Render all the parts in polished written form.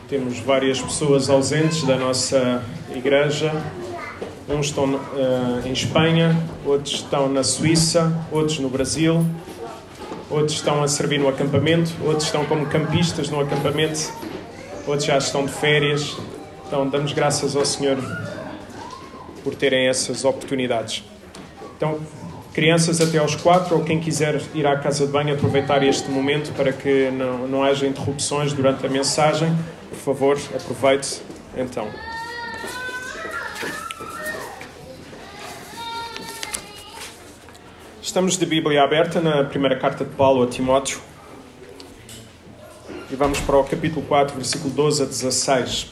Temos várias pessoas ausentes da nossa igreja. Uns estão em Espanha, outros estão na Suíça, outros no Brasil, outros estão a servir no acampamento, outros estão como campistas no acampamento, outros já estão de férias. Então, damos graças ao Senhor por terem essas oportunidades. Então, crianças até aos 4, ou quem quiser ir à casa de banho, aproveitar este momento para que não haja interrupções durante a mensagem. Por favor, aproveite então. Estamos de Bíblia aberta na primeira carta de Paulo a Timóteo. E vamos para o capítulo 4, versículo 12 a 16.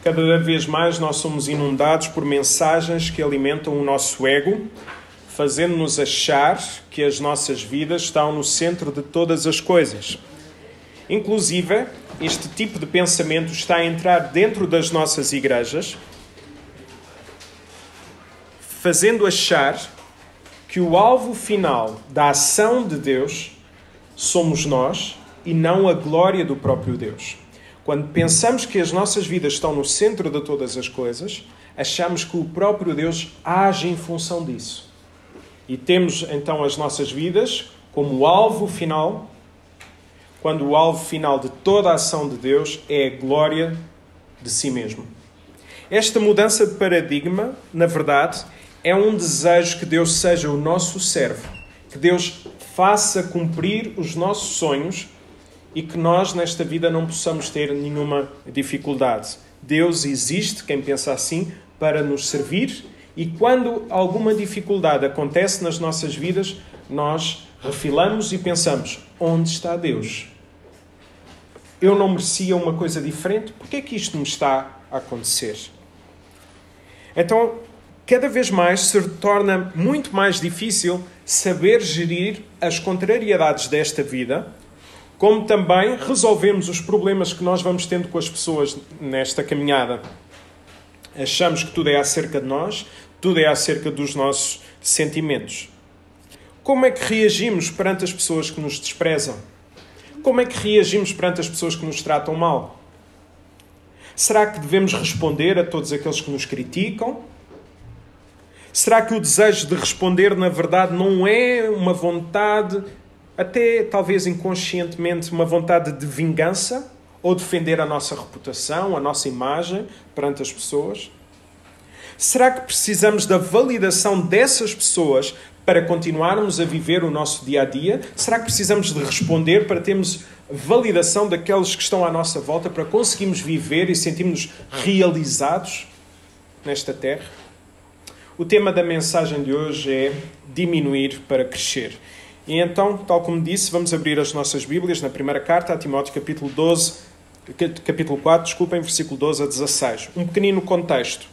Cada vez mais nós somos inundados por mensagens que alimentam o nosso ego, fazendo-nos achar que as nossas vidas estão no centro de todas as coisas. Inclusive, este tipo de pensamento está a entrar dentro das nossas igrejas, fazendo achar que o alvo final da ação de Deus somos nós e não a glória do próprio Deus. Quando pensamos que as nossas vidas estão no centro de todas as coisas, achamos que o próprio Deus age em função disso. E temos então as nossas vidas como o alvo final, quando o alvo final de toda a ação de Deus é a glória de si mesmo. Esta mudança de paradigma, na verdade, é um desejo que Deus seja o nosso servo, que Deus faça cumprir os nossos sonhos e que nós, nesta vida, não possamos ter nenhuma dificuldade. Deus existe, quem pensa assim, para nos servir, e quando alguma dificuldade acontece nas nossas vidas, nós refilamos e pensamos: onde está Deus? Eu não merecia uma coisa diferente? Por que é que isto me está a acontecer? Então, cada vez mais se torna muito mais difícil saber gerir as contrariedades desta vida, como também resolvermos os problemas que nós vamos tendo com as pessoas nesta caminhada. Achamos que tudo é acerca de nós, tudo é acerca dos nossos sentimentos. Como é que reagimos perante as pessoas que nos desprezam? Como é que reagimos perante as pessoas que nos tratam mal? Será que devemos responder a todos aqueles que nos criticam? Será que o desejo de responder, na verdade, não é uma vontade, até talvez inconscientemente, uma vontade de vingança? Ou defender a nossa reputação, a nossa imagem perante as pessoas? Será que precisamos da validação dessas pessoas para continuarmos a viver o nosso dia-a-dia? Será que precisamos de responder para termos validação daqueles que estão à nossa volta, para conseguirmos viver e sentirmos realizados nesta terra? O tema da mensagem de hoje é diminuir para crescer. E então, tal como disse, vamos abrir as nossas Bíblias na primeira carta a Timóteo, capítulo 4, versículo 12 a 16. Um pequenino contexto.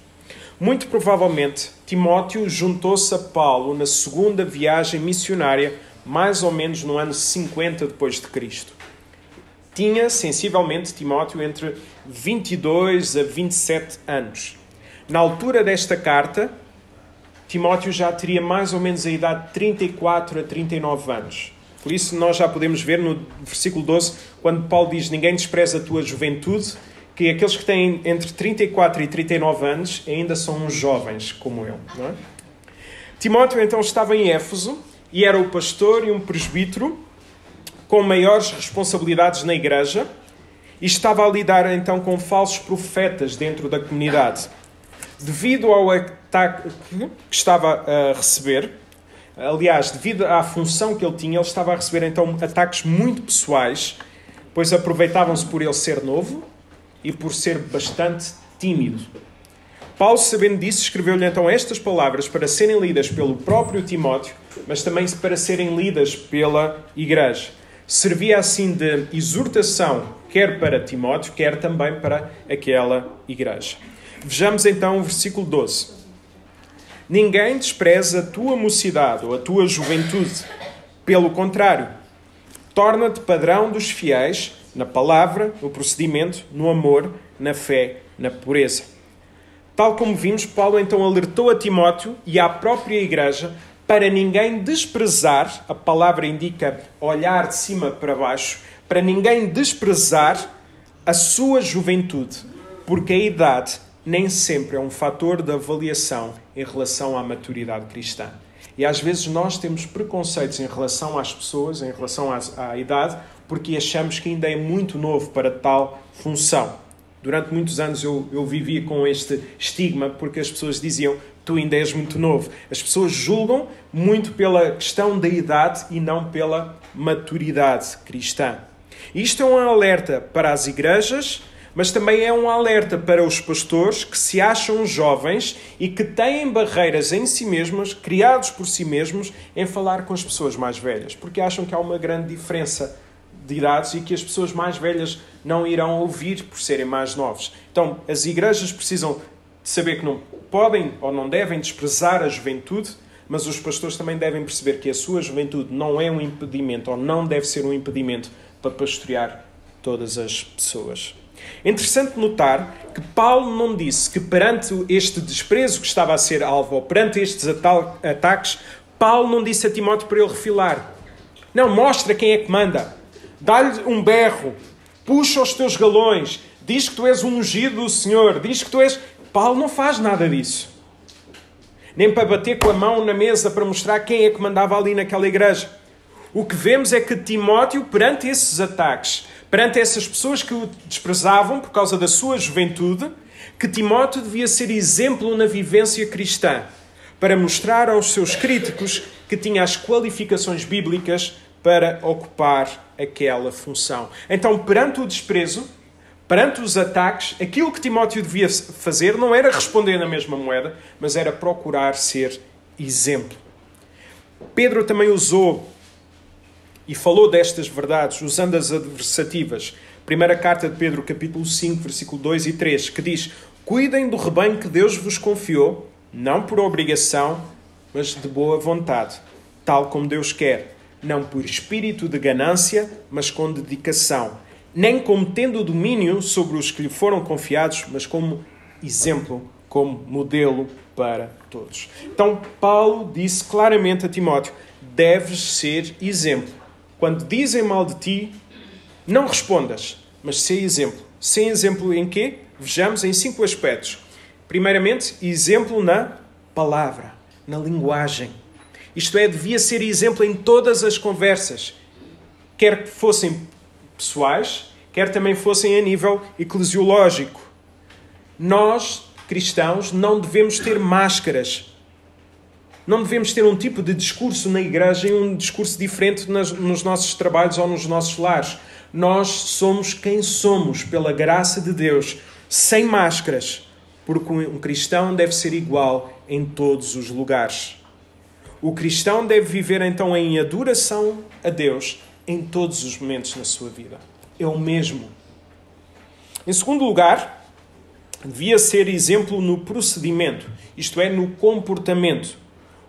Muito provavelmente, Timóteo juntou-se a Paulo na segunda viagem missionária, mais ou menos no ano 50 depois de Cristo. Tinha, sensivelmente, Timóteo entre 22 a 27 anos. Na altura desta carta, Timóteo já teria mais ou menos a idade de 34 a 39 anos. Por isso nós já podemos ver no versículo 12, quando Paulo diz: ninguém despreza a tua juventude, que aqueles que têm entre 34 e 39 anos ainda são uns jovens como ele. Não é? Timóteo então estava em Éfeso e era o pastor e um presbítero com maiores responsabilidades na igreja e estava a lidar então com falsos profetas dentro da comunidade. Devido ao ataque que estava a receber, aliás, devido à função que ele tinha, ele estava a receber então ataques muito pessoais, pois aproveitavam-se por ele ser novo e por ser bastante tímido. Paulo, sabendo disso, escreveu-lhe então estas palavras para serem lidas pelo próprio Timóteo, mas também para serem lidas pela igreja. Servia assim de exortação, quer para Timóteo, quer também para aquela igreja. Vejamos então o versículo 12. Ninguém despreza a tua mocidade ou a tua juventude. Pelo contrário, torna-te padrão dos fiéis na palavra, no procedimento, no amor, na fé, na pureza. Tal como vimos, Paulo então alertou a Timóteo e à própria igreja para ninguém desprezar, a palavra indica olhar de cima para baixo, para ninguém desprezar a sua juventude, porque a idade nem sempre é um fator de avaliação em relação à maturidade cristã. E às vezes nós temos preconceitos em relação às pessoas, em relação à idade, porque achamos que ainda é muito novo para tal função. Durante muitos anos eu vivia com este estigma, porque as pessoas diziam: tu ainda és muito novo. As pessoas julgam muito pela questão da idade e não pela maturidade cristã. E isto é um alerta para as igrejas, mas também é um alerta para os pastores que se acham jovens e que têm barreiras em si mesmos, criados por si mesmos, em falar com as pessoas mais velhas, porque acham que há uma grande diferença de idades e que as pessoas mais velhas não irão ouvir por serem mais novos. Então, as igrejas precisam de saber que não podem ou não devem desprezar a juventude, mas os pastores também devem perceber que a sua juventude não é um impedimento ou não deve ser um impedimento para pastorear todas as pessoas. É interessante notar que Paulo não disse que perante este desprezo que estava a ser alvo ou perante estes ataques, Paulo não disse a Timóteo para ele refilar. Não, mostra quem é que manda. Dá-lhe um berro, puxa os teus galões, diz que tu és um ungido do Senhor, diz que tu és... Paulo não faz nada disso. Nem para bater com a mão na mesa para mostrar quem é que mandava ali naquela igreja. O que vemos é que Timóteo, perante esses ataques, perante essas pessoas que o desprezavam por causa da sua juventude, que Timóteo devia ser exemplo na vivência cristã, para mostrar aos seus críticos que tinha as qualificações bíblicas para ocupar aquela função. Então, perante o desprezo, perante os ataques, aquilo que Timóteo devia fazer não era responder na mesma moeda, mas era procurar ser exemplo. Pedro também usou e falou destas verdades, usando as adversativas. Primeira carta de Pedro, capítulo 5, versículo 2 e 3, que diz: cuidem do rebanho que Deus vos confiou, não por obrigação, mas de boa vontade, tal como Deus quer, não por espírito de ganância, mas com dedicação, nem como tendo domínio sobre os que lhe foram confiados, mas como exemplo, como modelo para todos. Então, Paulo disse claramente a Timóteo: deves ser exemplo. Quando dizem mal de ti, não respondas, mas sê exemplo. Sê exemplo em quê? Vejamos em 5 aspectos. Primeiramente, exemplo na palavra, na linguagem. Isto é, devia ser exemplo em todas as conversas, quer que fossem pessoais, quer também fossem a nível eclesiológico. Nós, cristãos, não devemos ter máscaras. Não devemos ter um tipo de discurso na igreja e um discurso diferente nos nossos trabalhos ou nos nossos lares. Nós somos quem somos, pela graça de Deus, sem máscaras, porque um cristão deve ser igual em todos os lugares. O cristão deve viver então em adoração a Deus em todos os momentos na sua vida. É o mesmo. Em segundo lugar, devia ser exemplo no procedimento, isto é, no comportamento.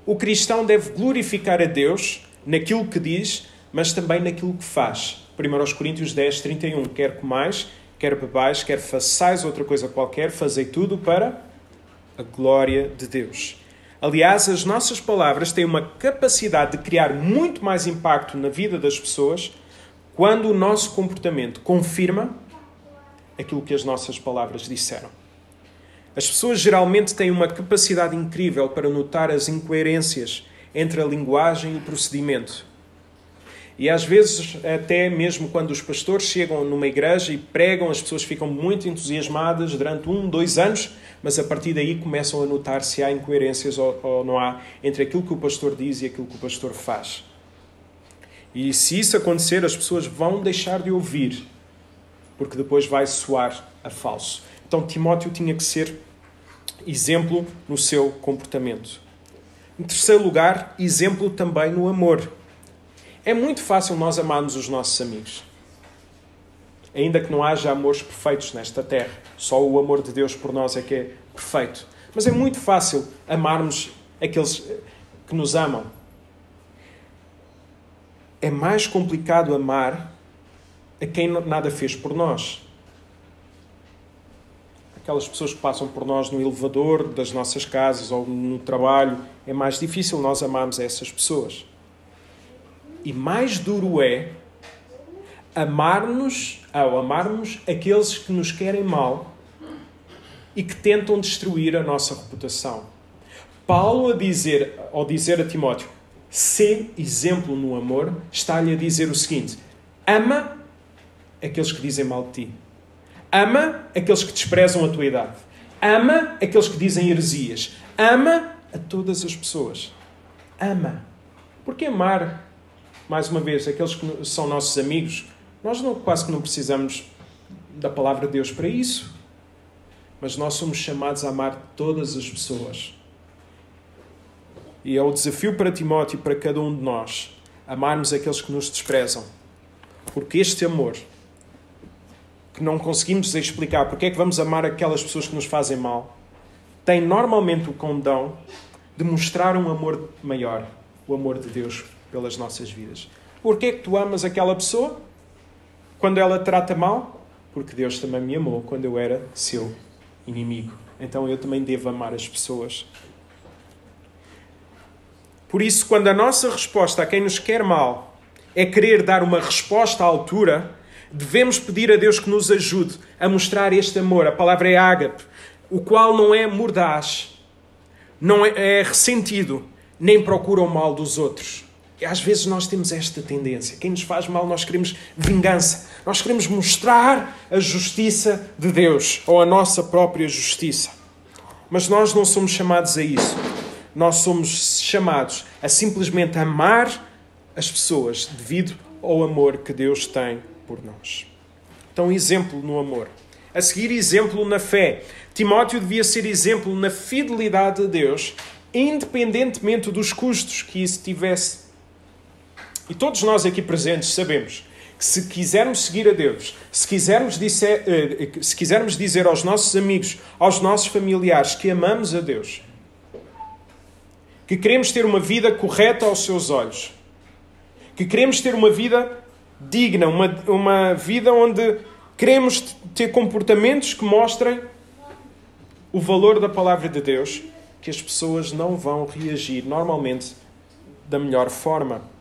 O cristão deve glorificar a Deus naquilo que diz, mas também naquilo que faz. 1 Coríntios 10, 31. Quer comais, quer bebais, quer façais outra coisa qualquer, fazei tudo para a glória de Deus. Aliás, as nossas palavras têm uma capacidade de criar muito mais impacto na vida das pessoas quando o nosso comportamento confirma aquilo que as nossas palavras disseram. As pessoas geralmente têm uma capacidade incrível para notar as incoerências entre a linguagem e o procedimento. E às vezes, até mesmo quando os pastores chegam numa igreja e pregam, as pessoas ficam muito entusiasmadas durante 1, 2 anos, mas a partir daí começam a notar se há incoerências ou não há entre aquilo que o pastor diz e aquilo que o pastor faz. E se isso acontecer, as pessoas vão deixar de ouvir, porque depois vai soar a falso. Então Timóteo tinha que ser exemplo no seu comportamento. Em terceiro lugar, exemplo também no amor. É muito fácil nós amarmos os nossos amigos. Ainda que não haja amores perfeitos nesta terra. Só o amor de Deus por nós é que é perfeito. Mas é muito fácil amarmos aqueles que nos amam. É mais complicado amar a quem nada fez por nós. Aquelas pessoas que passam por nós no elevador das nossas casas ou no trabalho, é mais difícil nós amarmos essas pessoas. E mais duro é ao amarmos aqueles que nos querem mal e que tentam destruir a nossa reputação. Paulo, ao dizer a Timóteo, sê exemplo no amor, está-lhe a dizer o seguinte: ama aqueles que dizem mal de ti. Ama aqueles que desprezam a tua idade. Ama aqueles que dizem heresias. Ama a todas as pessoas. Ama. Porque amar, mais uma vez, aqueles que são nossos amigos, nós quase que não precisamos da palavra de Deus para isso. Mas nós somos chamados a amar todas as pessoas. E é o desafio para Timóteo e para cada um de nós, amarmos aqueles que nos desprezam. Porque este amor, que não conseguimos explicar porque é que vamos amar aquelas pessoas que nos fazem mal, tem normalmente o condão de mostrar um amor maior, o amor de Deus pelas nossas vidas. Porquê é que tu amas aquela pessoa quando ela te trata mal? Porque Deus também me amou quando eu era seu inimigo. Então eu também devo amar as pessoas. Por isso, quando a nossa resposta a quem nos quer mal é querer dar uma resposta à altura, devemos pedir a Deus que nos ajude a mostrar este amor. A palavra é ágape, o qual não é mordaz, não é ressentido, nem procura o mal dos outros. E às vezes nós temos esta tendência. Quem nos faz mal, nós queremos vingança. Nós queremos mostrar a justiça de Deus, ou a nossa própria justiça. Mas nós não somos chamados a isso. Nós somos chamados a simplesmente amar as pessoas devido ao amor que Deus tem por nós. Então, exemplo no amor. A seguir, exemplo na fé. Timóteo devia ser exemplo na fidelidade a Deus, independentemente dos custos que isso tivesse. E todos nós aqui presentes sabemos que se quisermos seguir a Deus, se quisermos dizer aos nossos amigos, aos nossos familiares que amamos a Deus, que queremos ter uma vida correta aos seus olhos, que queremos ter uma vida digna, uma vida onde queremos ter comportamentos que mostrem o valor da palavra de Deus, que as pessoas não vão reagir normalmente da melhor forma.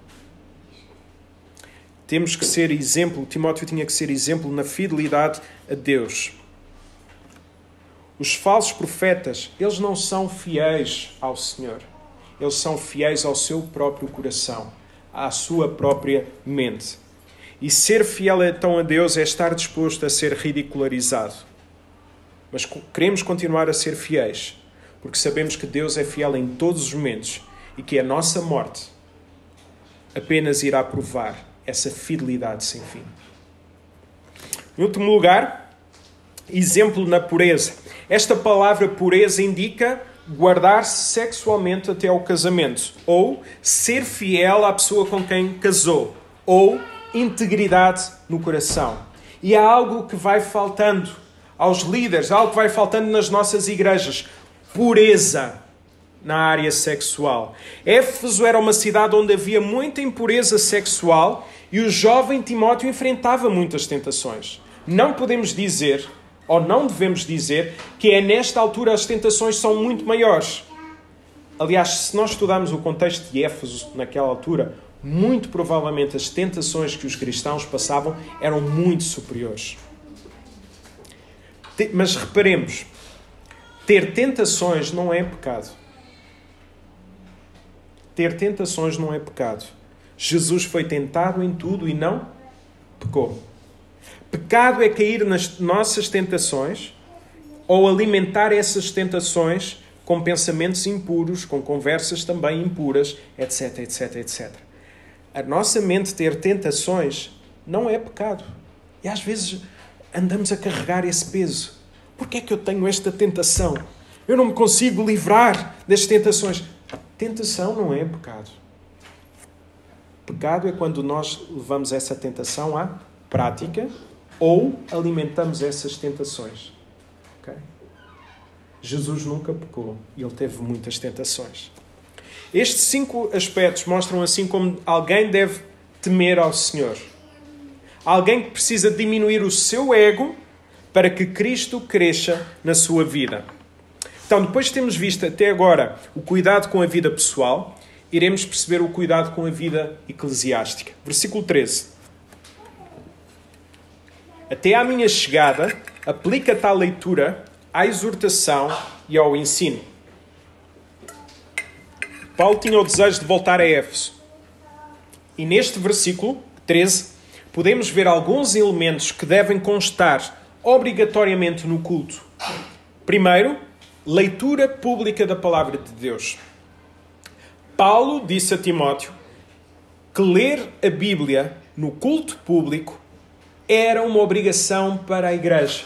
Temos que ser exemplo, Timóteo tinha que ser exemplo na fidelidade a Deus. Os falsos profetas, eles não são fiéis ao Senhor. Eles são fiéis ao seu próprio coração, à sua própria mente. E ser fiel então a Deus é estar disposto a ser ridicularizado. Mas queremos continuar a ser fiéis, porque sabemos que Deus é fiel em todos os momentos e que a nossa morte apenas irá provar essa fidelidade sem fim. Em último lugar, exemplo na pureza. Esta palavra pureza indica guardar-se sexualmente até ao casamento, ou ser fiel à pessoa com quem casou, ou integridade no coração. E há algo que vai faltando aos líderes, algo que vai faltando nas nossas igrejas: pureza na área sexual. Éfeso era uma cidade onde havia muita impureza sexual e o jovem Timóteo enfrentava muitas tentações. Não podemos dizer, ou não devemos dizer, que é nesta altura as tentações são muito maiores. Aliás, se nós estudarmos o contexto de Éfeso naquela altura, muito provavelmente as tentações que os cristãos passavam eram muito superiores. Mas reparemos, ter tentações não é pecado. Ter tentações não é pecado. Jesus foi tentado em tudo e não pecou. Pecado é cair nas nossas tentações ou alimentar essas tentações com pensamentos impuros, com conversas também impuras, etc, etc, etc. A nossa mente ter tentações não é pecado. E às vezes andamos a carregar esse peso. Porquê é que eu tenho esta tentação? Eu não me consigo livrar das tentações. Tentação não é pecado. Pecado é quando nós levamos essa tentação à prática ou alimentamos essas tentações. Okay? Jesus nunca pecou e ele teve muitas tentações. Estes 5 aspectos mostram assim como alguém deve temer ao Senhor. Alguém que precisa diminuir o seu ego para que Cristo cresça na sua vida. Então, depois de termos visto até agora o cuidado com a vida pessoal, iremos perceber o cuidado com a vida eclesiástica. Versículo 13. Até à minha chegada, aplica-te à leitura, à exortação e ao ensino. Paulo tinha o desejo de voltar a Éfeso. E neste versículo 13, podemos ver alguns elementos que devem constar obrigatoriamente no culto. Primeiro, leitura pública da palavra de Deus. Paulo disse a Timóteo que ler a Bíblia no culto público era uma obrigação para a igreja.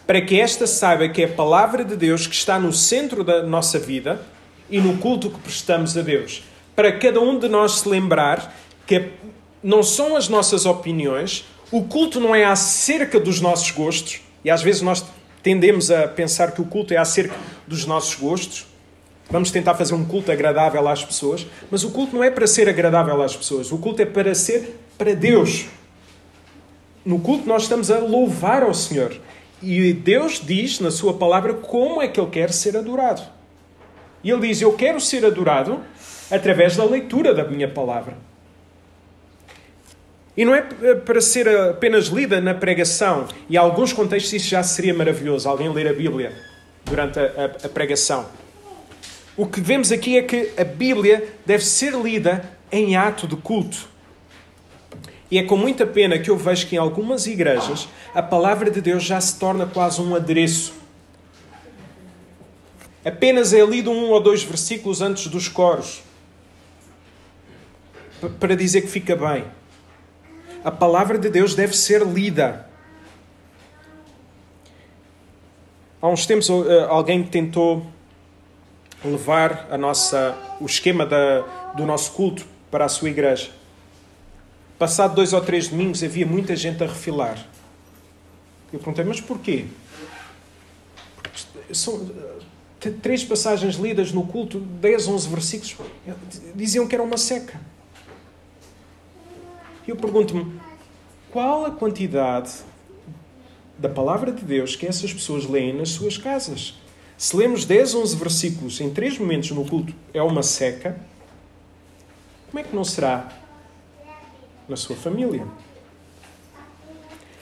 Para que esta saiba que é a palavra de Deus que está no centro da nossa vida e no culto que prestamos a Deus. Para cada um de nós se lembrar que não são as nossas opiniões, o culto não é acerca dos nossos gostos, e às vezes nós tendemos a pensar que o culto é acerca dos nossos gostos. Vamos tentar fazer um culto agradável às pessoas, mas o culto não é para ser agradável às pessoas, o culto é para ser para Deus. No culto nós estamos a louvar ao Senhor, e Deus diz na sua palavra como é que Ele quer ser adorado. E Ele diz, eu quero ser adorado através da leitura da minha palavra. E não é para ser apenas lida na pregação. E em alguns contextos isso já seria maravilhoso, alguém ler a Bíblia durante a pregação. O que vemos aqui é que a Bíblia deve ser lida em ato de culto. E é com muita pena que eu vejo que em algumas igrejas a palavra de Deus já se torna quase um adereço. Apenas é lido 1 ou 2 versículos antes dos coros, para dizer que fica bem. A palavra de Deus deve ser lida. Há uns tempos alguém tentou levar o esquema do nosto culto para a sua igreja. Passado 2 ou 3 domingos havia muita gente a refilar. Eu perguntei, mas porquê? Porque são 3 passagens lidas no culto, 10, 11 versículos, diziam que era uma seca. E eu pergunto-me, qual a quantidade da palavra de Deus que essas pessoas leem nas suas casas? Se lemos 10, 11 versículos em 3 momentos no culto, é uma seca, como é que não será na sua família?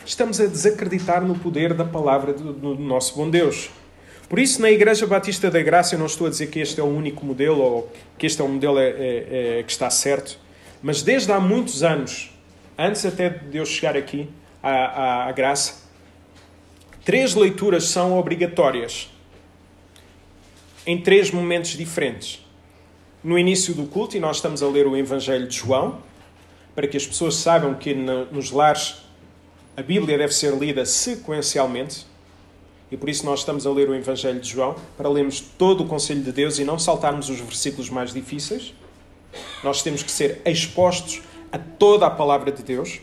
Estamos a desacreditar no poder da palavra do nosso bom Deus. Por isso, na Igreja Batista da Graça, eu não estou a dizer que este é o único modelo ou que este é o modelo que está certo, mas desde há muitos anos, antes até de eu chegar aqui à Graça, 3 leituras são obrigatórias em 3 momentos diferentes. No início do culto, e nós estamos a ler o Evangelho de João, para que as pessoas saibam que nos lares a Bíblia deve ser lida sequencialmente, e por isso nós estamos a ler o Evangelho de João, para lermos todo o conselho de Deus e não saltarmos os versículos mais difíceis. Nós temos que ser expostos a toda a palavra de Deus.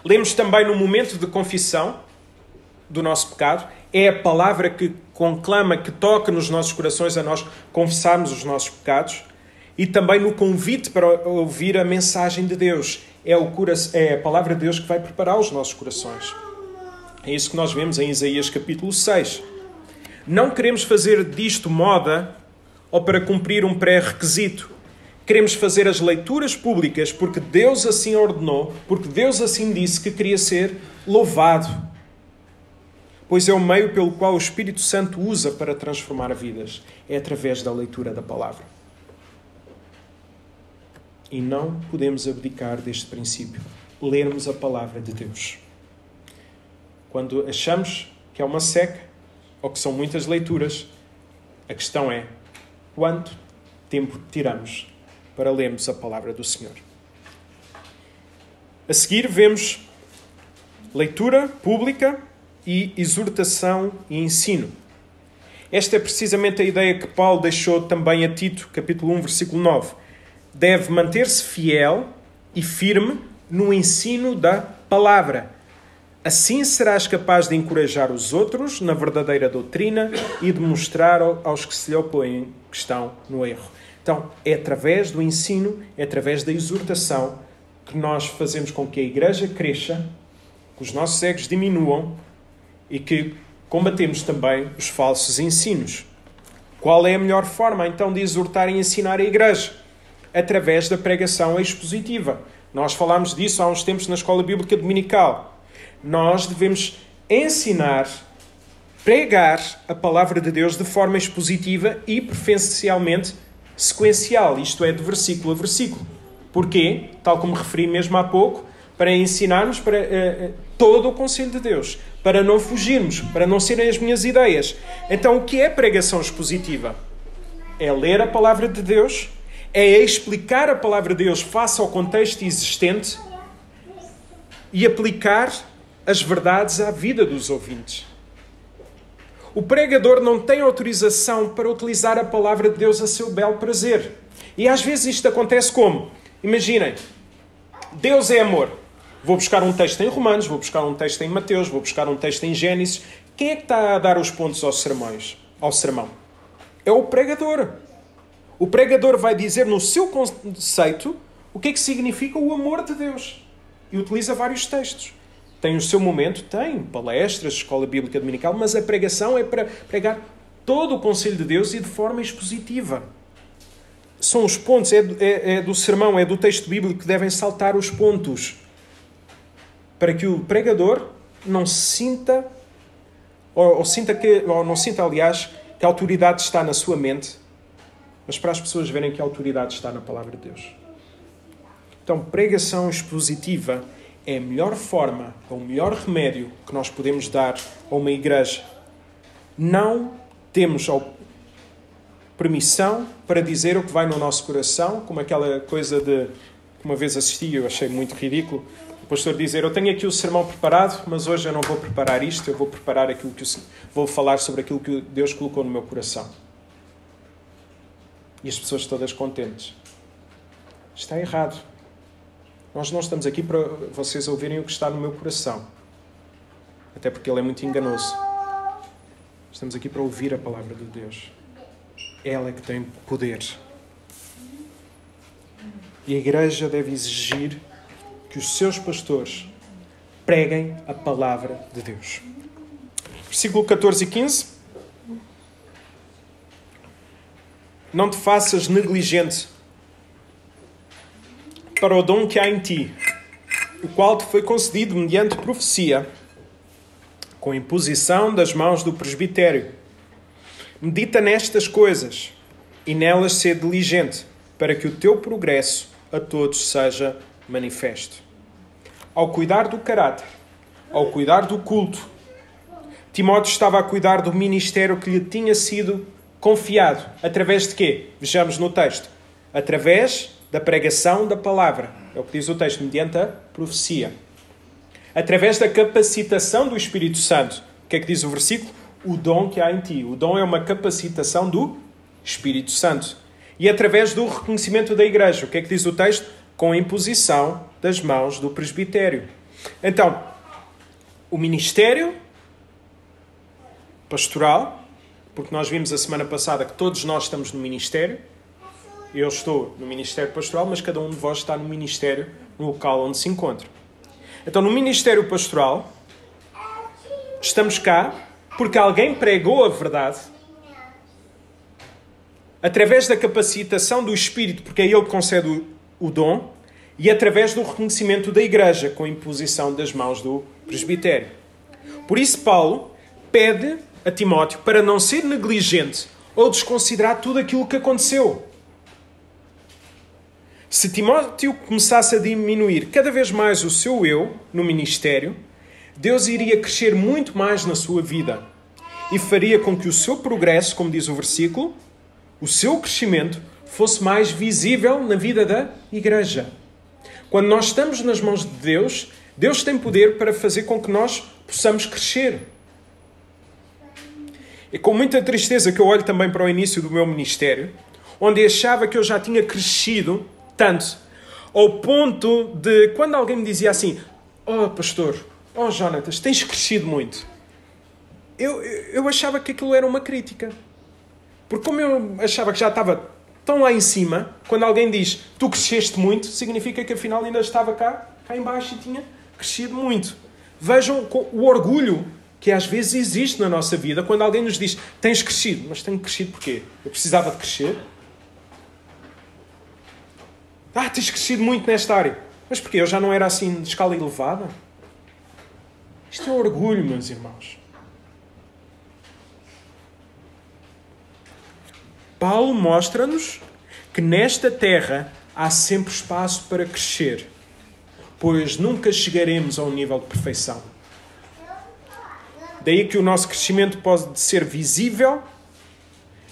Lemos também no momento de confissão do nosso pecado. É a palavra que conclama, que toca nos nossos corações a nós confessarmos os nossos pecados. E também no convite para ouvir a mensagem de Deus. É a palavra de Deus que vai preparar os nossos corações. É isso que nós vemos em Isaías capítulo 6. Não queremos fazer disto moda ou para cumprir um pré-requisito. Queremos fazer as leituras públicas porque Deus assim ordenou, porque Deus assim disse que queria ser louvado. Pois é o meio pelo qual o Espírito Santo usa para transformar vidas. É através da leitura da palavra. E não podemos abdicar deste princípio. Lermos a palavra de Deus. Quando achamos que é uma seca ou que são muitas leituras, a questão é quanto tempo tiramos para lermos a palavra do Senhor. A seguir vemos leitura pública e exortação e ensino. Esta é precisamente a ideia que Paulo deixou também a Tito, capítulo 1, versículo 9. Deve manter-se fiel e firme no ensino da palavra. Assim serás capaz de encorajar os outros na verdadeira doutrina e de mostrar aos que se lhe opõem que estão no erro. Então, é através do ensino, é através da exortação que nós fazemos com que a igreja cresça, que os nossos egos diminuam e que combatemos também os falsos ensinos. Qual é a melhor forma, então, de exortar e ensinar a igreja? Através da pregação expositiva. Nós falámos disso há uns tempos na Escola Bíblica Dominical. Nós devemos ensinar, pregar a palavra de Deus de forma expositiva e preferencialmente sequencial, isto é, de versículo a versículo. Porquê? Tal como referi mesmo há pouco, para ensinarmos para todo o conselho de Deus, para não fugirmos, para não serem as minhas ideias. Então, o que é pregação expositiva? É ler a palavra de Deus, é explicar a palavra de Deus face ao contexto existente e aplicar as verdades à vida dos ouvintes. O pregador não tem autorização para utilizar a palavra de Deus a seu belo prazer. E às vezes isto acontece como? Imaginem, Deus é amor. Vou buscar um texto em Romanos, vou buscar um texto em Mateus, vou buscar um texto em Gênesis. Quem é que está a dar os pontos ao sermão? É o pregador. O pregador vai dizer no seu conceito o que é que significa o amor de Deus. E utiliza vários textos. Tem o seu momento, tem palestras, escola bíblica dominical, mas a pregação é para pregar todo o conselho de Deus e de forma expositiva. São os pontos, é do sermão, é do texto bíblico que devem saltar os pontos. Para que o pregador não sinta, não sinta, aliás, que a autoridade está na sua mente, mas para as pessoas verem que a autoridade está na palavra de Deus. Então, pregação expositiva é a melhor forma, é o melhor remédio que nós podemos dar a uma igreja. Não temos permissão para dizer o que vai no nosso coração, como aquela coisa de que uma vez assisti, eu achei muito ridículo, o pastor dizer, eu tenho aqui o sermão preparado, mas hoje eu não vou preparar isto, eu vou preparar aquilo que vou falar sobre aquilo que Deus colocou no meu coração. E as pessoas todas contentes. Está errado. Nós não estamos aqui para vocês ouvirem o que está no meu coração. Até porque ele é muito enganoso. Estamos aqui para ouvir a palavra de Deus. Ela é que tem poder. E a igreja deve exigir que os seus pastores preguem a palavra de Deus. Versículo 14 e 15. Não te faças negligente para o dom que há em ti, o qual te foi concedido mediante profecia, com imposição das mãos do presbitério. Medita nestas coisas, e nelas sê diligente, para que o teu progresso a todos seja manifesto. Ao cuidar do caráter, ao cuidar do culto, Timóteo estava a cuidar do ministério que lhe tinha sido confiado. Através de quê? Vejamos no texto. Através da pregação da palavra. É o que diz o texto, mediante a profecia. Através da capacitação do Espírito Santo. O que é que diz o versículo? O dom que há em ti. O dom é uma capacitação do Espírito Santo. E através do reconhecimento da igreja. O que é que diz o texto? Com a imposição das mãos do presbitério. Então, o ministério pastoral, porque nós vimos a semana passada que todos nós estamos no ministério. Eu estou no ministério pastoral, mas cada um de vós está no ministério, no local onde se encontra. Então, no ministério pastoral, estamos cá porque alguém pregou a verdade através da capacitação do Espírito, porque é Ele que concede o dom, e através do reconhecimento da igreja, com a imposição das mãos do presbitério. Por isso, Paulo pede a Timóteo para não ser negligente ou desconsiderar tudo aquilo que aconteceu. Se Timóteo começasse a diminuir cada vez mais o seu eu no ministério, Deus iria crescer muito mais na sua vida e faria com que o seu progresso, como diz o versículo, o seu crescimento fosse mais visível na vida da igreja. Quando nós estamos nas mãos de Deus, Deus tem poder para fazer com que nós possamos crescer. É com muita tristeza que eu olho também para o início do meu ministério, onde achava que eu já tinha crescido tanto, ao ponto de, quando alguém me dizia assim, oh pastor, oh Jonatas, tens crescido muito. Eu achava que aquilo era uma crítica. Porque como eu achava que já estava tão lá em cima, quando alguém diz, tu cresceste muito, significa que afinal ainda estava cá em baixo e tinha crescido muito. Vejam o orgulho que às vezes existe na nossa vida, quando alguém nos diz, tens crescido. Mas tenho crescido porquê? Eu precisava de crescer? Tens crescido muito nesta área. Mas porquê? Eu já não era assim de escala elevada? Isto é orgulho, meus irmãos. Paulo mostra-nos que nesta terra há sempre espaço para crescer, pois nunca chegaremos a um nível de perfeição. Daí que o nosso crescimento pode ser visível,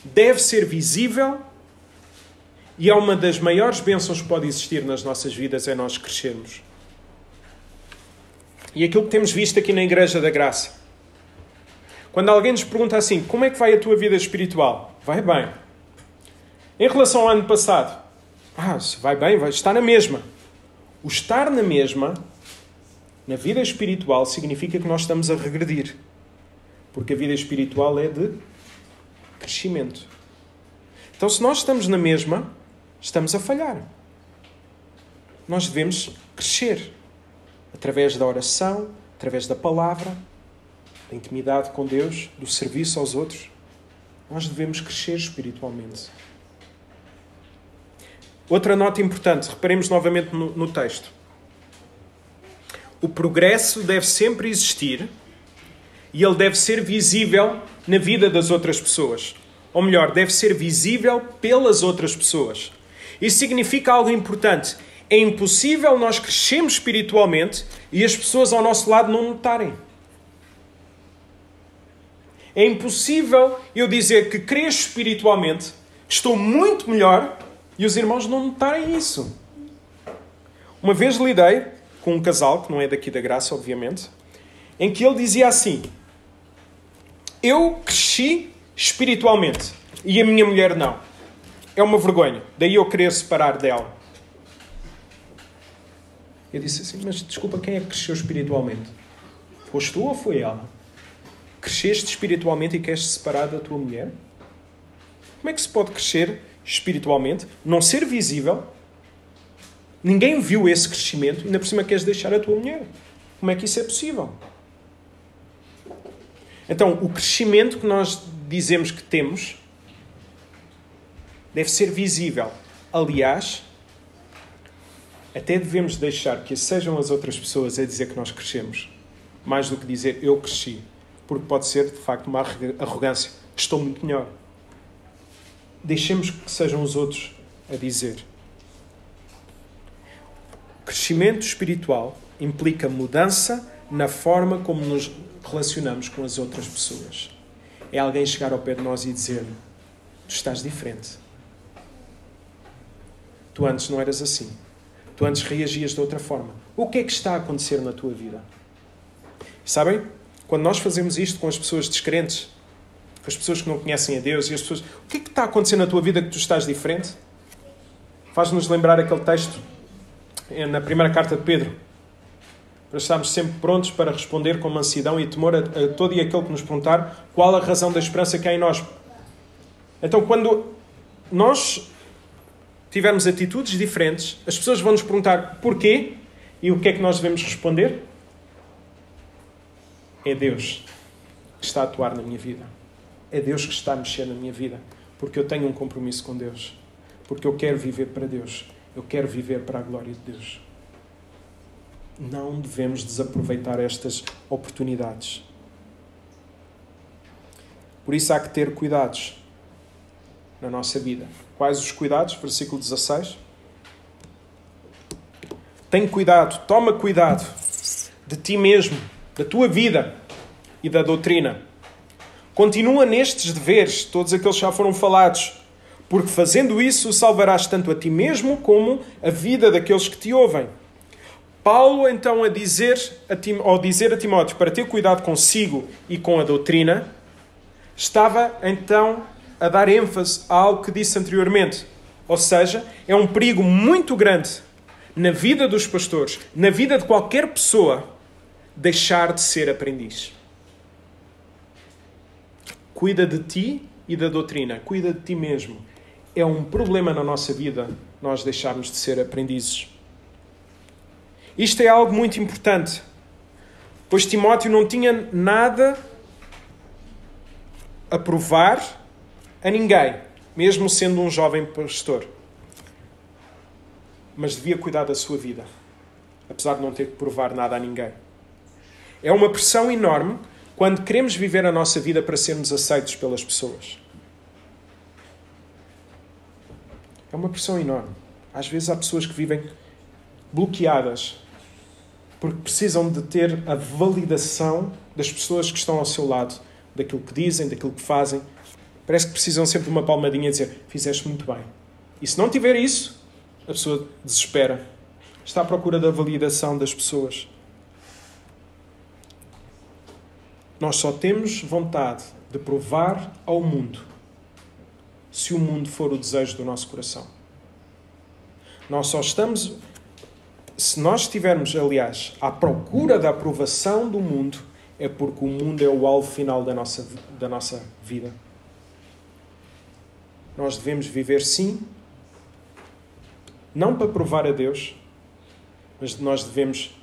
deve ser visível, e é uma das maiores bênçãos que pode existir nas nossas vidas, é nós crescermos. E aquilo que temos visto aqui na Igreja da Graça. Quando alguém nos pergunta assim, como é que vai a tua vida espiritual? Vai bem. Em relação ao ano passado, se vai bem, vai estar na mesma. O estar na mesma, na vida espiritual, significa que nós estamos a regredir. Porque a vida espiritual é de crescimento. Então, se nós estamos na mesma, estamos a falhar. Nós devemos crescer. Através da oração, através da palavra, da intimidade com Deus, do serviço aos outros. Nós devemos crescer espiritualmente. Outra nota importante, reparemos novamente no texto. O progresso deve sempre existir e ele deve ser visível na vida das outras pessoas. Ou melhor, deve ser visível pelas outras pessoas. Isso significa algo importante. É impossível nós crescermos espiritualmente e as pessoas ao nosso lado não notarem. É impossível eu dizer que cresço espiritualmente, que estou muito melhor, e os irmãos não notarem isso. Uma vez lidei com um casal, que não é daqui da Graça, obviamente, em que ele dizia assim: eu cresci espiritualmente e a minha mulher não. É uma vergonha. Daí eu querer separar dela. Eu disse assim, mas desculpa, quem é que cresceu espiritualmente? Foste tu ou foi ela? Cresceste espiritualmente e queres separar da tua mulher? Como é que se pode crescer espiritualmente, não ser visível? Ninguém viu esse crescimento e ainda por cima queres deixar a tua mulher. Como é que isso é possível? Então, o crescimento que nós dizemos que temos deve ser visível. Aliás, até devemos deixar que sejam as outras pessoas a dizer que nós crescemos, mais do que dizer eu cresci, porque pode ser, de facto, uma arrogância. Estou muito melhor. Deixemos que sejam os outros a dizer. Crescimento espiritual implica mudança na forma como nos relacionamos com as outras pessoas. É alguém chegar ao pé de nós e dizer: tu estás diferente. Tu antes não eras assim. Tu antes reagias de outra forma. O que é que está a acontecer na tua vida? Sabem? Quando nós fazemos isto com as pessoas descrentes, com as pessoas que não conhecem a Deus, e as pessoas, o que é que está a acontecer na tua vida que tu estás diferente? Faz-nos lembrar aquele texto na primeira carta de Pedro, para estarmos sempre prontos para responder com mansidão e temor a todo e aquele que nos perguntar qual a razão da esperança que há em nós. Então, quando nós tivermos atitudes diferentes, as pessoas vão nos perguntar porquê e o que é que nós devemos responder? É Deus que está a atuar na minha vida. É Deus que está a mexer na minha vida. Porque eu tenho um compromisso com Deus. Porque eu quero viver para Deus. Eu quero viver para a glória de Deus. Não devemos desaproveitar estas oportunidades. Por isso há que ter cuidados na nossa vida. Quais os cuidados? Versículo 16. Tem cuidado, toma cuidado de ti mesmo, da tua vida e da doutrina. Continua nestes deveres, todos aqueles que já foram falados, porque fazendo isso salvarás tanto a ti mesmo como a vida daqueles que te ouvem. Paulo, então, ao dizer a Timóteo para ter cuidado consigo e com a doutrina, estava, então, a dar ênfase a algo que disse anteriormente. Ou seja, é um perigo muito grande na vida dos pastores, na vida de qualquer pessoa, deixar de ser aprendiz. Cuida de ti e da doutrina. Cuida de ti mesmo. É um problema na nossa vida nós deixarmos de ser aprendizes. Isto é algo muito importante, pois Timóteo não tinha nada a provar a ninguém, mesmo sendo um jovem pastor. Mas devia cuidar da sua vida, apesar de não ter que provar nada a ninguém. É uma pressão enorme quando queremos viver a nossa vida para sermos aceitos pelas pessoas. É uma pressão enorme. Às vezes há pessoas que vivem bloqueadas porque precisam de ter a validação das pessoas que estão ao seu lado, daquilo que dizem, daquilo que fazem. Parece que precisam sempre de uma palmadinha e dizer: fizeste muito bem. E se não tiver isso, a pessoa desespera. Está à procura da validação das pessoas. Nós só temos vontade de provar ao mundo se o mundo for o desejo do nosso coração. Nós só estamos... Se nós estivermos, aliás, à procura da aprovação do mundo, é porque o mundo é o alvo final da nossa vida. Nós devemos viver, sim, não para provar a Deus, mas nós devemos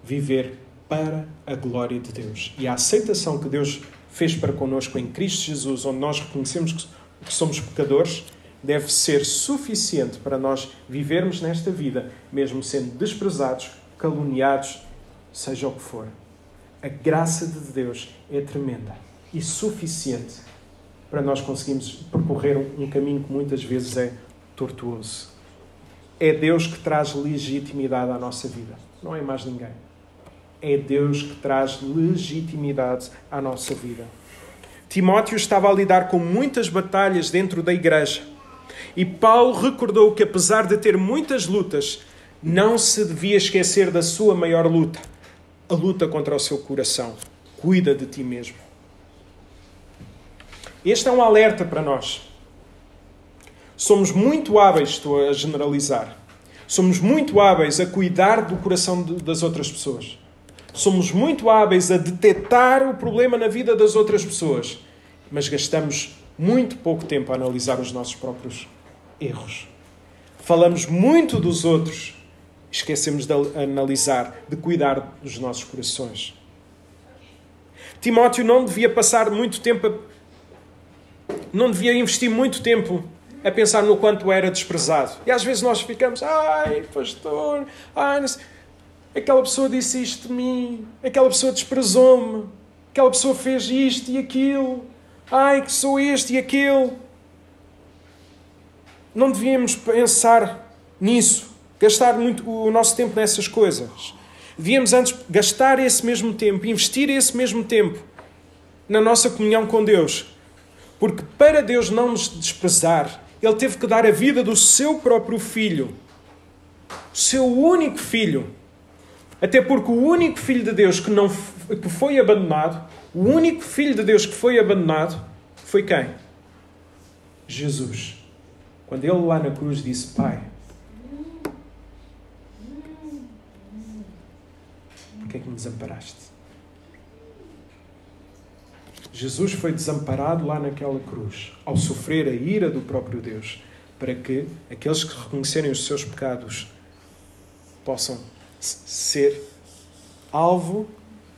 viver para a glória de Deus. E a aceitação que Deus fez para connosco em Cristo Jesus, onde nós reconhecemos que somos pecadores, deve ser suficiente para nós vivermos nesta vida, mesmo sendo desprezados, caluniados, seja o que for. A graça de Deus é tremenda e suficiente para nós conseguirmos percorrer um caminho que muitas vezes é tortuoso. É Deus que traz legitimidade à nossa vida, não é mais ninguém. É Deus que traz legitimidade à nossa vida. Timóteo estava a lidar com muitas batalhas dentro da igreja. E Paulo recordou que, apesar de ter muitas lutas, não se devia esquecer da sua maior luta. A luta contra o seu coração. Cuida de ti mesmo. Este é um alerta para nós. Somos muito hábeis, estou a generalizar, somos muito hábeis a cuidar do coração das outras pessoas. Somos muito hábeis a detectar o problema na vida das outras pessoas, mas gastamos muito pouco tempo a analisar os nossos próprios erros. Falamos muito dos outros, esquecemos de analisar, de cuidar dos nossos corações. Timóteo não devia passar muito tempo, não devia investir muito tempo a pensar no quanto era desprezado. E às vezes nós ficamos: ai, pastor, ai, não sei. Aquela pessoa disse isto de mim, aquela pessoa desprezou-me, aquela pessoa fez isto e aquilo, ai, que sou este e aquele. Não devíamos pensar nisso, gastar muito o nosso tempo nessas coisas. Devíamos antes gastar esse mesmo tempo, investir esse mesmo tempo na nossa comunhão com Deus. Porque para Deus não nos desprezar, Ele teve que dar a vida do seu próprio Filho. O seu único Filho. Até porque o único Filho de Deus que foi abandonado, o único Filho de Deus que foi abandonado, foi quem? Jesus. Quando Ele lá na cruz disse: Pai, por que é que me desamparaste? Jesus foi desamparado lá naquela cruz, ao sofrer a ira do próprio Deus, para que aqueles que reconhecerem os seus pecados possam ser alvo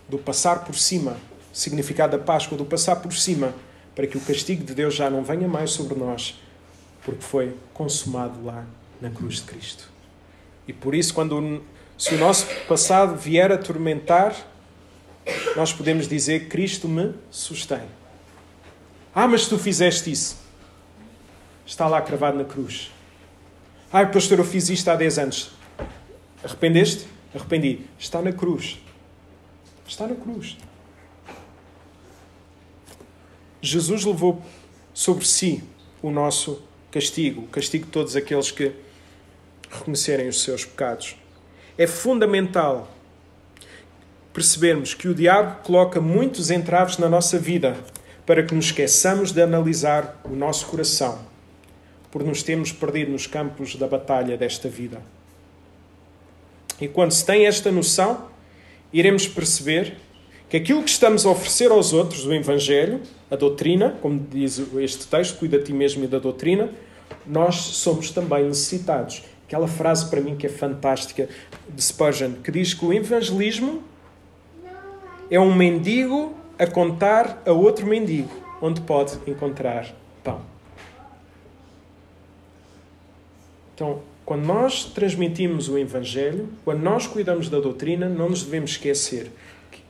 do passar por cima, o significado da Páscoa, do passar por cima, para que o castigo de Deus já não venha mais sobre nós, porque foi consumado lá na cruz de Cristo. E por isso, se o nosso passado vier a atormentar, nós podemos dizer: Cristo me sustém. Ah, mas tu fizeste isso. Está lá cravado na cruz. Ah, pastor, eu fiz isto há 10 anos. Arrependeste? Arrependi. Está na cruz. Está na cruz. Jesus levou sobre si o nosso castigo, o castigo de todos aqueles que reconhecerem os seus pecados. É fundamental percebermos que o diabo coloca muitos entraves na nossa vida para que nos esqueçamos de analisar o nosso coração, por nos termos perdido nos campos da batalha desta vida. E quando se tem esta noção, iremos perceber que aquilo que estamos a oferecer aos outros, o Evangelho, a doutrina, como diz este texto, cuida de ti mesmo e da doutrina, nós somos também necessitados. Aquela frase para mim que é fantástica de Spurgeon, que diz que o evangelismo é um mendigo a contar a outro mendigo onde pode encontrar pão. Então, quando nós transmitimos o Evangelho, quando nós cuidamos da doutrina, não nos devemos esquecer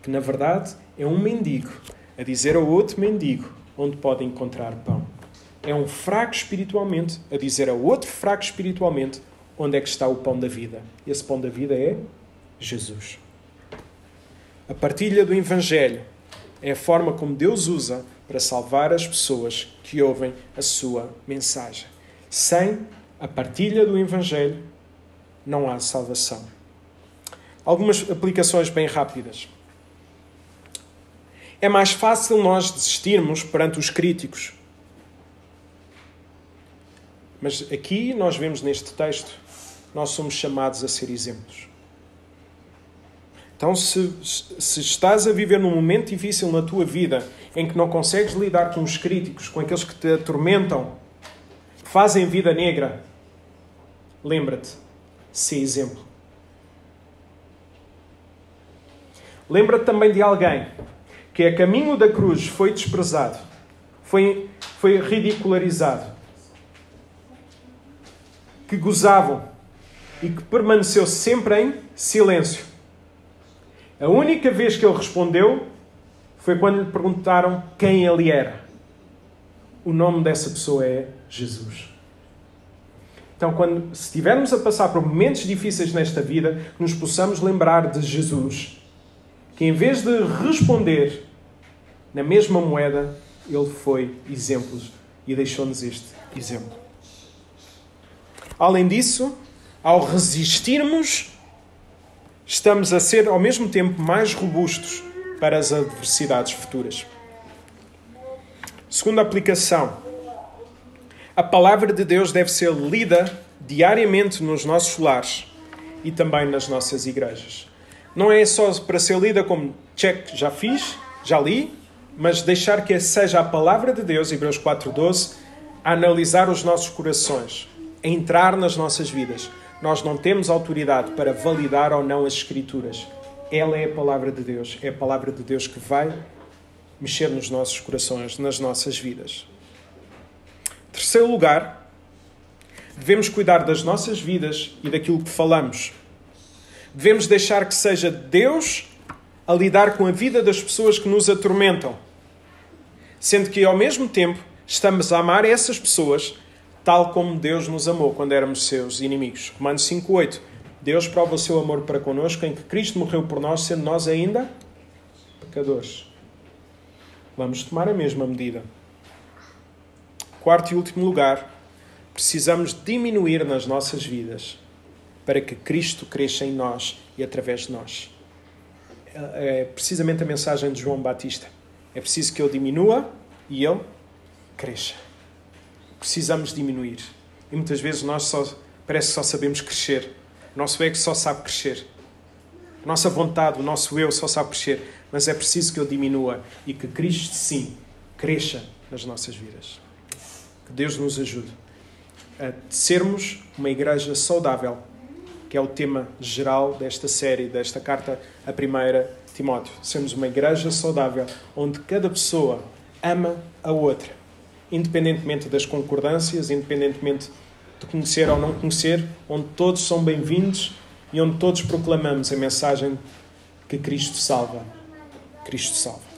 que na verdade é um mendigo a dizer ao outro mendigo onde pode encontrar pão. É um fraco espiritualmente a dizer ao outro fraco espiritualmente onde é que está o pão da vida. Esse pão da vida é Jesus. A partilha do Evangelho é a forma como Deus usa para salvar as pessoas que ouvem a sua mensagem. Sem a partilha do Evangelho, não há salvação. Algumas aplicações bem rápidas. É mais fácil nós desistirmos perante os críticos. Mas aqui nós vemos neste texto, nós somos chamados a ser exemplos. Então, se estás a viver num momento difícil na tua vida, em que não consegues lidar com os críticos, com aqueles que te atormentam, que fazem vida negra, lembra-te, sê exemplo. Lembra-te também de alguém que a caminho da cruz foi desprezado, foi ridicularizado, que gozavam e que permaneceu sempre em silêncio. A única vez que ele respondeu foi quando lhe perguntaram quem ele era. O nome dessa pessoa é Jesus. Então, se estivermos a passar por momentos difíceis nesta vida, nos possamos lembrar de Jesus, que em vez de responder na mesma moeda, ele foi exemplo e deixou-nos este exemplo. Além disso, ao resistirmos, estamos a ser, ao mesmo tempo, mais robustos para as adversidades futuras. Segunda aplicação. A palavra de Deus deve ser lida diariamente nos nossos lares e também nas nossas igrejas. Não é só para ser lida como check, já fiz, já li, mas deixar que seja a palavra de Deus, Hebreus 4:12, a analisar os nossos corações, a entrar nas nossas vidas. Nós não temos autoridade para validar ou não as Escrituras. Ela é a palavra de Deus. É a palavra de Deus que vai mexer nos nossos corações, nas nossas vidas. Terceiro lugar, devemos cuidar das nossas vidas e daquilo que falamos. Devemos deixar que seja Deus a lidar com a vida das pessoas que nos atormentam. Sendo que, ao mesmo tempo, estamos a amar essas pessoas tal como Deus nos amou quando éramos seus inimigos. Romanos 5:8. Deus prova o seu amor para connosco em que Cristo morreu por nós, sendo nós ainda pecadores. Vamos tomar a mesma medida. Quarto e último lugar, precisamos diminuir nas nossas vidas para que Cristo cresça em nós e através de nós. É precisamente a mensagem de João Batista. É preciso que ele diminua e ele cresça. Precisamos diminuir. E muitas vezes nós parece que só sabemos crescer. O nosso ego só sabe crescer. A nossa vontade, o nosso eu só sabe crescer. Mas é preciso que ele diminua e que Cristo, sim, cresça nas nossas vidas. Que Deus nos ajude a sermos uma igreja saudável, que é o tema geral desta série, desta carta a 1 Timóteo. Sermos uma igreja saudável, onde cada pessoa ama a outra. Independentemente das concordâncias, independentemente de conhecer ou não conhecer, onde todos são bem-vindos e onde todos proclamamos a mensagem que Cristo salva. Cristo salva.